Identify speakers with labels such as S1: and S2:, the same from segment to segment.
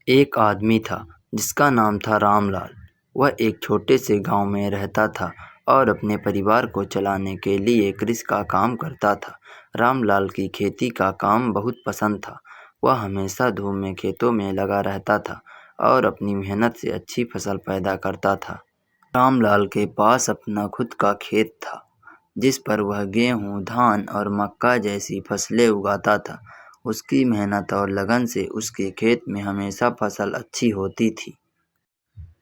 S1: एक आदमी था जिसका नाम था रामलाल। वह एक छोटे से गांव में रहता था और अपने परिवार को चलाने के लिए कृषि का काम करता था। रामलाल की खेती का काम बहुत पसंद था। वह हमेशा धूप में खेतों में लगा रहता था और अपनी मेहनत से अच्छी फसल पैदा करता था। रामलाल के पास अपना खुद का खेत था जिस पर वह गेहूं, धान और मक्का जैसी फसलें उगाता था। उसकी मेहनत और लगन से उसके खेत में हमेशा फसल अच्छी होती थी।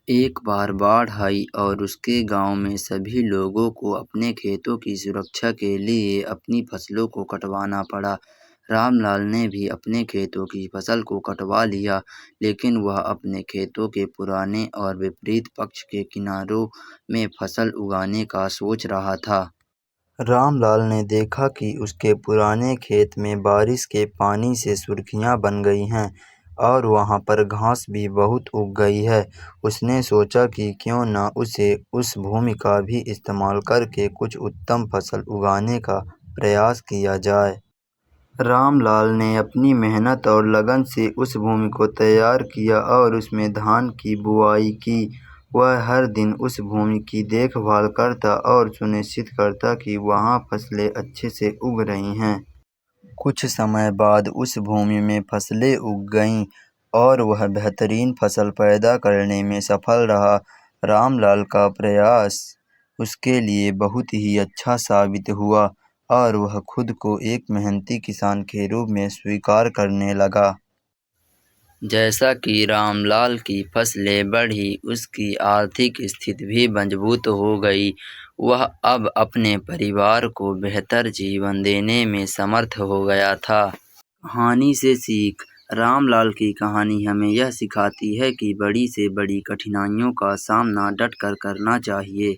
S1: एक बार बाढ़ आई और उसके गांव में सभी लोगों को अपने खेतों की सुरक्षा के लिए अपनी फसलों को कटवाना पड़ा। रामलाल ने भी अपने खेतों की फसल को कटवा लिया, लेकिन वह अपने खेतों के पुराने और विपरीत पक्ष के किनारों में फसल उगाने का सोच रहा था। रामलाल ने देखा कि उसके पुराने खेत में बारिश के पानी से सुर्खियां बन गई हैं और वहां पर घास भी बहुत उग गई है। उसने सोचा कि क्यों न उसे उस भूमि का भी इस्तेमाल करके कुछ उत्तम फसल उगाने का प्रयास किया जाए। रामलाल ने अपनी मेहनत और लगन से उस भूमि को तैयार किया और उसमें धान की बुवाई की। वह हर दिन उस भूमि की देखभाल करता और सुनिश्चित करता कि वहाँ फसलें अच्छे से उग रही हैं। कुछ समय बाद उस भूमि में फसलें उग गईं और वह बेहतरीन फसल पैदा करने में सफल रहा। रामलाल का प्रयास उसके लिए बहुत ही अच्छा साबित हुआ और वह खुद को एक मेहनती किसान के रूप में स्वीकार करने लगा। जैसा कि रामलाल की फसलें बढ़ी, उसकी आर्थिक स्थिति भी मजबूत हो गई। वह अब अपने परिवार को बेहतर जीवन देने में समर्थ हो गया था। कहानी से सीख। रामलाल की कहानी हमें यह सिखाती है कि बड़ी से बड़ी कठिनाइयों का सामना डट कर करना चाहिए।